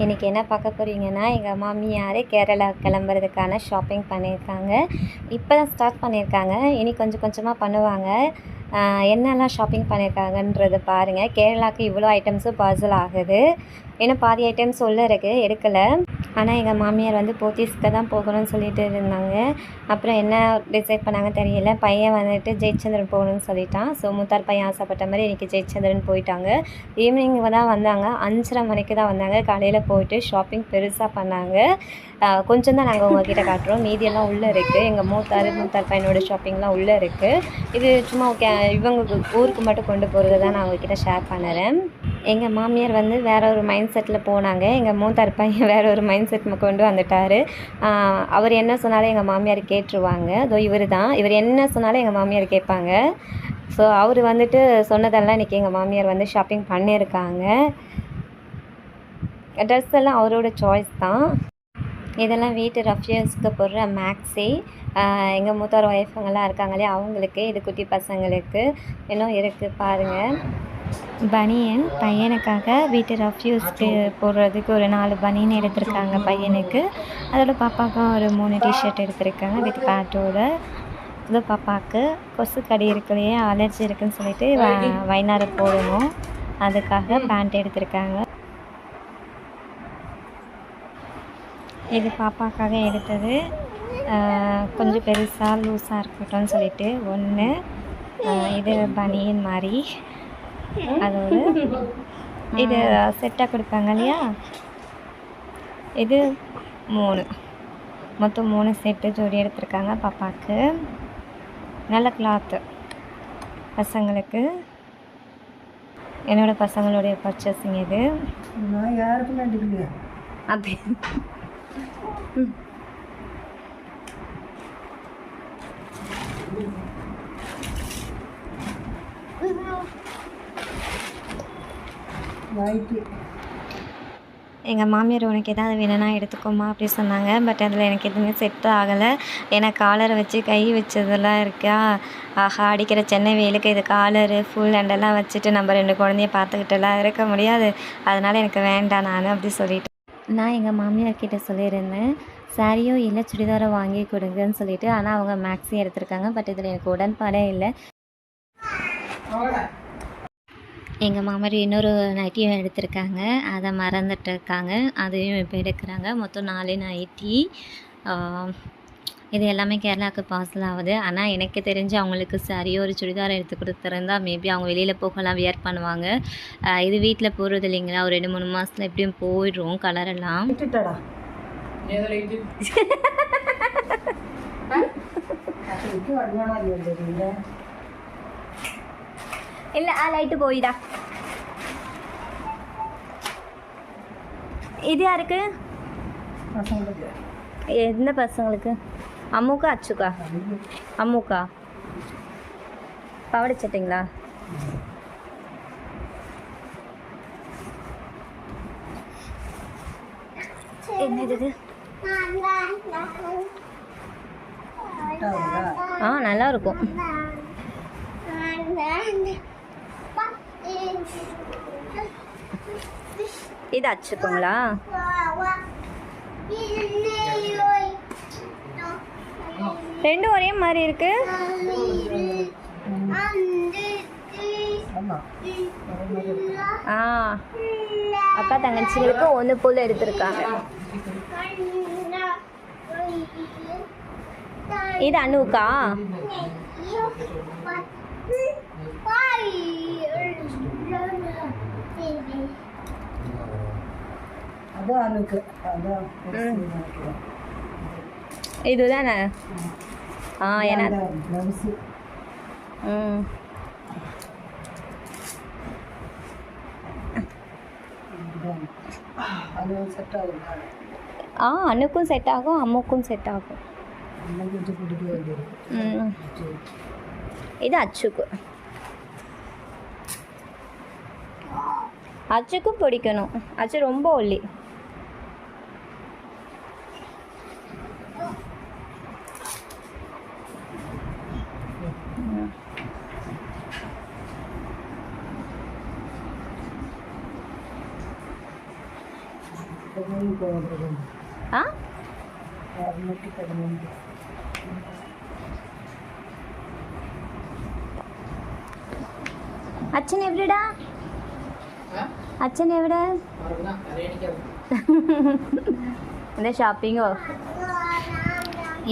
இன்றைக்கி என்ன பார்க்க போகிறீங்கன்னா, எங்கள் மாமியார் கேரளா கிளம்புறதுக்கான ஷாப்பிங் பண்ணியிருக்காங்க. இப்போ தான் ஸ்டார்ட் பண்ணியிருக்காங்க. இனி கொஞ்சம் கொஞ்சமாக பண்ணுவாங்க. என்னெல்லாம் ஷாப்பிங் பண்ணியிருக்காங்கன்றத பாருங்கள். கேரளாவுக்கு இவ்வளோ ஐட்டம்ஸும் பார்சல் ஆகுது. இன்னும் பாதி ஐட்டம்ஸ் உள்ள இருக்குது, எடுக்கலை. ஆனால் எங்கள் மாமியார் வந்து போத்தீஸ்க்கு தான் போகணும்னு சொல்லிட்டு இருந்தாங்க. அப்புறம் என்ன டிசைட் பண்ணாங்க தெரியல. பையன் வந்துட்டு ஜெயச்சந்திரன் போகணும்னு சொல்லிட்டான். ஸோ மூத்தார் பையன் ஆசைப்பட்ட மாதிரி இன்றைக்கி ஜெயச்சந்திரன் போயிட்டாங்க. ஈவினிங் தான் வந்தாங்க. 5:30 மணிக்கு தான் வந்தாங்க. காலையில் போயிட்டு ஷாப்பிங் பெருசாக பண்ணாங்க. கொஞ்சம் தான் நாங்கள் உங்கள்கிட்ட காட்டுறோம். மீதியெல்லாம் உள்ளே இருக்குது. எங்கள் மூத்தார் பையனோட ஷாப்பிங்லாம் உள்ளே இருக்குது. இது சும்மா இவங்க ஊருக்கு மட்டும் கொண்டு போகிறது தான் நான் உங்கள்கிட்ட ஷேர் பண்ணுறேன். எங்கள் மாமியார் வந்து வேற ஒரு மைண்ட் செட்டில் போனாங்க. எங்கள் மூத்தார் பையன் வேறு ஒரு மைண்ட் செட் கொண்டு வந்துட்டார். அவர் என்ன சொன்னாலும் எங்கள் மாமியார் கேட்டுருவாங்க. அதோ இவர் என்ன சொன்னாலும் எங்கள் மாமியார் கேட்பாங்க. ஸோ அவர் வந்துட்டு சொன்னதெல்லாம் இன்றைக்கி எங்கள் மாமியார் வந்து ஷாப்பிங் பண்ணியிருக்காங்க. ட்ரெஸ் எல்லாம் அவரோட சாய்ஸ் தான். இதெல்லாம் வீட்டு ரஃப்யூஸ்க்கு போடுற மேக்ஸி. எங்கள் மூத்தார் ஒய்ஃபுங்கெல்லாம் இருக்காங்களே அவங்களுக்கு, இது குட்டி பசங்களுக்கு இன்னும் இருக்குது பாருங்கள். பனியன் பையனுக்காக வீட்டு ரஃப்யூஸ்க்கு போடுறதுக்கு ஒரு 4 பனியன் எடுத்திருக்காங்க பையனுக்கு. அதோட பாப்பாவுக்கும் ஒரு 3 டிஷர்ட் எடுத்திருக்காங்க வித் பேட்டோட. இது பாப்பாவுக்கு கொசு கடி இருக்குல்லையே, அலர்ஜி இருக்குதுன்னு சொல்லிட்டு வைநாறு போடணும், அதுக்காக பேண்ட் எடுத்திருக்காங்க. இது பாப்பாக்காக எடுத்தது. கொஞ்சம் பெருசாக லூஸாக இருக்கட்டும்னு சொல்லிட்டு ஒன்று. இது பனியன் மாதிரி. அதோடு இது செட்டாக கொடுப்பாங்க இல்லையா, இது 3, மொத்தம் 3 செட்டு ஜோடி எடுத்திருக்காங்க பாப்பாவுக்கு. நல்ல கிளாத்து பசங்களுக்கு. என்னோடய பசங்களுடைய பர்ச்சேசிங் இது. நான் யாருக்கும் வேண்டிக்கலையா அப்படி எங்கள் மாமியார் உனக்கு எதாவது வேணும்னா எடுத்துக்கோமா அப்படி சொன்னாங்க. பட் அதில் எனக்கு எதுவுமே செட் ஆகலை. ஏன்னா காலரை வச்சு கை வச்சதெல்லாம் இருக்கா. ஆஹா, அடிக்கிற சென்னை வெயிலுக்கு இது காலரு ஃபுல் ஹேண்டெல்லாம் வச்சுட்டு நம்ம 2 குழந்தைய பார்த்துக்கிட்டெல்லாம் இருக்க முடியாது. அதனால் எனக்கு வேண்டாம் நான் அப்படி சொல்லிவிட்டு நான் எங்கள் மாமியார்கிட்ட சொல்லியிருந்தேன், சாரியோ இல்லை சுடிதாரோ வாங்கி கொடுங்கன்னு சொல்லிட்டு. ஆனால் அவங்க மேக்ஸி எடுத்திருக்காங்க. பட் இதில் எனக்கு உடன்பாடே இல்லை. எங்கள் மாமியார் இன்னொரு நைட்டியும் எடுத்திருக்காங்க, அதை மறந்துட்டு இருக்காங்க. அதையும் இப்போ எடுக்கிறாங்க. மொத்தம் 4 நைட்டி. இது எல்லாமே கேரளாவுக்கு பார்சல் ஆகுது. ஆனால் எனக்கு தெரிஞ்சு அவங்களுக்கு சாரியோ ஒரு சுடிதாரம் எடுத்து கொடுத்துருந்தா மேபி அவங்க வெளியில் போகலாம், வியர் பண்ணுவாங்க. இது வீட்டில் போடுறது இல்லைங்களா, ஒரு 2-3 மாதத்தில் எப்படியும் போயிடும் கலரெல்லாம். இல்லை லைட்டு போயிடா. இது யாருக்கு? எந்த பசங்களுக்கு? அம்முக்கா அச்சுக்கா? அம்முக்கா பாவாடை சட்டைங்களா? என்னது? நல்லா இருக்கும். இது அச்சுக்குங்களா? ரெண்டும் ஒரே மாதிரி இருக்கு. அக்கா தங்கச்சிகளுக்கு 1 போல எடுத்திருக்காங்க. இது அனுக்கா? இதுதானே? என்ன அனுக்கும் செட் ஆகும், அம்முக்கும் செட் ஆகும். இது அச்சுக்கு. அச்சுக்கும் பிடிக்கணும். அச்சு ரொம்ப ஒல்லி. ആ അച്ഛൻ എവിടെടാ? അച്ഛൻ എവിടെ? இந்த ஷாப்பிங்கோ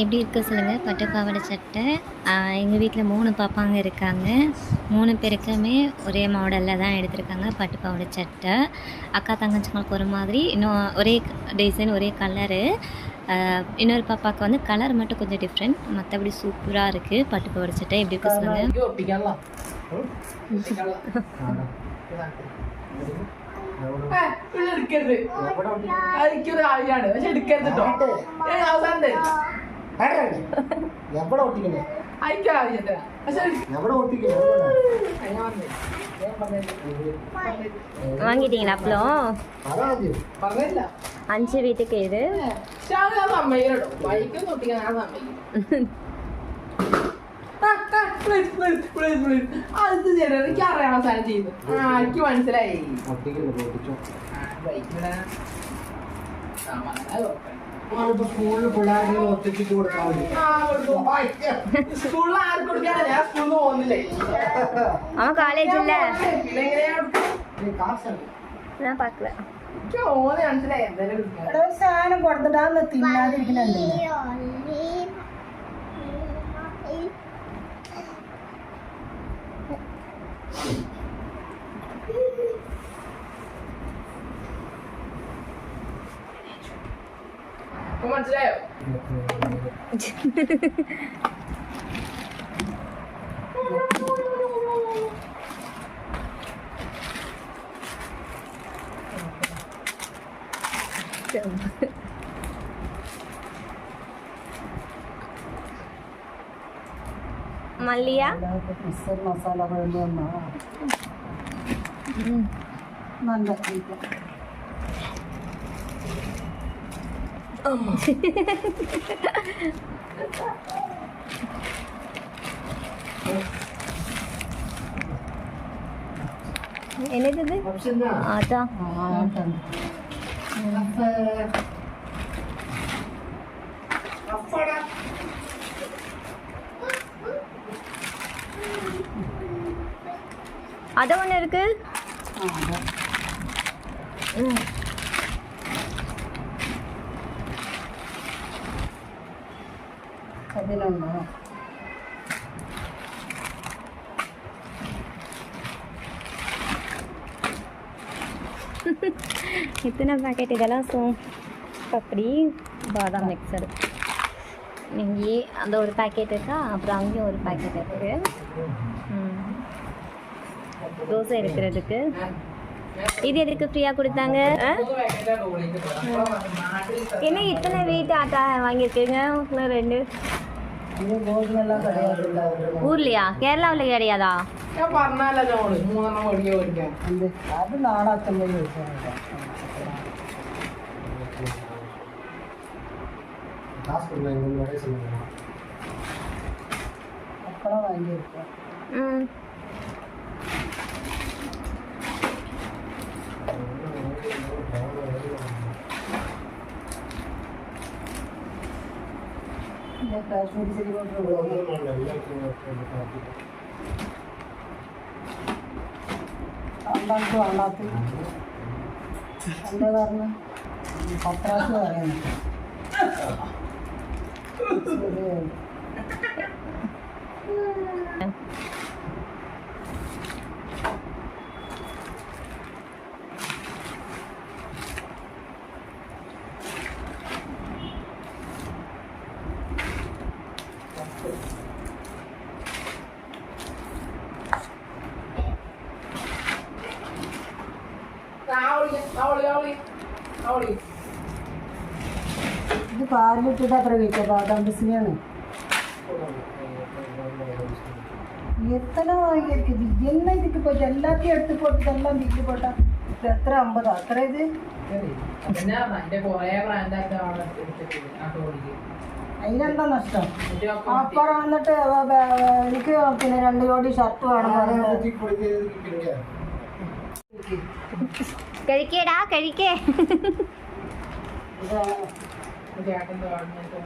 எப்படி இருக்க சொல்லுங்கள். பட்டு பாவாடை சட்டை. எங்கள் வீட்டில் 3 பாப்பாங்க இருக்காங்க. 3 பேருக்குமே ஒரே மாடலில் தான் எடுத்திருக்காங்க பட்டு பாவாடை சட்டை. அக்கா தங்கச்சிங்களுக்கு ஒரு மாதிரி, இன்னும் ஒரே டிசைன் ஒரே கலரு. இன்னொரு பாப்பாவுக்கு வந்து கலர் மட்டும் கொஞ்சம் டிஃப்ரெண்ட். மற்றபடி சூப்பராக இருக்குது பட்டு பாவாடை சட்டை. எப்படி இருக்கு சொல்லுங்கள். வாங்கிட்டீங்களா அப்பளம்? 5 வீட்டுக்கு இது. എനിക്ക് അറിയാം അവസാനം ചെയ്തു. എനിക്ക് മനസ്സിലായി. സ്കൂളിൽ പിള്ളേരെ ഒറ്റയ്ക്ക് കൊടുക്കാൻ സ്കൂളിൽ ആർക്ക് കൊടുക്കാനാ? ഞാൻ സ്കൂളിൽ പോകുന്നില്ലേ. அவன் காலேஜ் இல்லை. കാശ് நான் பார்க்கல. എനിക്ക് ഓനെ മനസ്സിലായി. എന്തായാലും കൊടുക്കാം. സാധനം കൊടുത്തിട്ടാന്ന് തിന്നാതിരിക്കുന്നുണ്ട്. മനസ്സിലായോ? மல்லியா മസാല കുഴമ്പ് നല്ല என்னது? அதான் அது ஒன்று இருக்கு. അതിലുണ്ടോ? இத்தனை பேக்கெட் இதெல்லாம் பப்படி பாதாம் மிக்சர். இங்கே அந்த ஒரு பேக்கெட் இருக்கா, அப்புறம் அங்கேயும் ஒரு பேக்கெட் இருக்குது. தோசை இருக்கிறதுக்கு. இது எதுக்கு ஃப்ரீயாக கொடுத்தாங்க? என்ன இத்தனை வெயிட் ஆட்டா வாங்கியிருக்கீங்க? 2 ஊர்லையா? கேரளாவில் கிடையாதா? ഞാൻ പറഞ്ഞല്ലോ 3 മേടിക്കാൻ. അത് നാളാക്കുമ്പോൾ അപ്പഴാ വാങ്ങിയിരിക്കാം. കാശ്മീരി ചെടി അണ്ടാക്ക് വേണ്ടാത്ത എന്താ കാരണം പത്രാസ് പറയുന്നത്. ഇത് പാലിട്ടിട്ട് അത്ര കഴിക്കുക. ബാദാം ബിസിനാണ് എത്ര വാങ്ങിയിരിക്കും. എല്ലാം ഇതിക്ക് പോയിട്ട് എല്ലാத்தையும் എടുത്ത് പോയിട്ട് എല്ലാം വീട്ടിൽ പോട്ടാ. എത്ര 50 അത്ര ഇത് അതിനെന്താ നഷ്ടം? അപ്പുറം വന്നിട്ട് എനിക്ക് പിന്നെ 2 ജോഡി ഷർട്ട് വേണം. കഴിക്കേടാ കഴിക്കേ ഇതാ ചേട്ടൻ്റെ വാങ്ങിയിട്ട്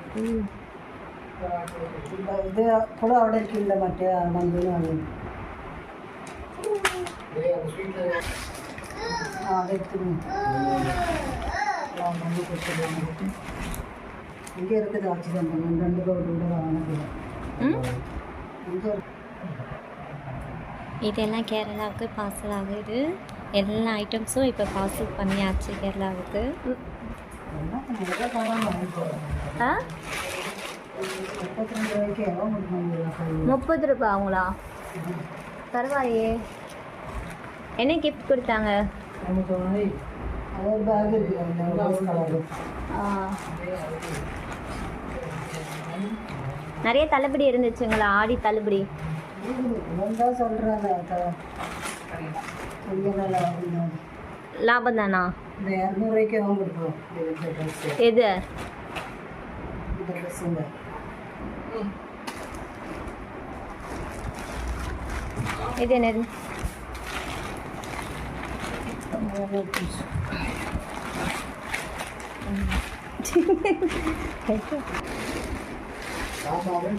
ഇത് എപ്പോഴും അവിടെ ഇരിക്കില്ല മറ്റേ നന്ദിന് വാങ്ങി അതെടുത്തിരുന്നു എനിക്ക് ഇറക്കി താഴ്ച തന്നെ 2 കോടിയുടെ വാങ്ങത്തില്ല എനിക്ക് இதெல்லாம் கேரளாவுக்கு பார்சல் ஆகுது எல்லா ஐட்டம்ஸும் இப்போ பார்சல் பண்ணியாச்சு கேரளாவுக்கு ஆ 32 രൂപയ്ക്ക് ഇളവ് കൊടുക്കണം 30 ரூபாய் ஆகுங்களா பரவாயில்லையே என்ன கிஃப்ட் கொடுத்தாங்க നമുക്ക് തോന്നി അത് ബാഗ് ഇരിക്കില്ല ஆ. நிறைய தள்ளுபடி இருந்துச்சுங்களா ஆடி தள்ளுபடி എന്താ சொல்றாங்க லாபம் தானா இந்த 200 ரூபாய்க்கு அவன் கொடுப்போம் இந்த ட்ரெஸ் எது இந்த ட்ரெஸ்ஸுங்க இது என்னது ஆமாம்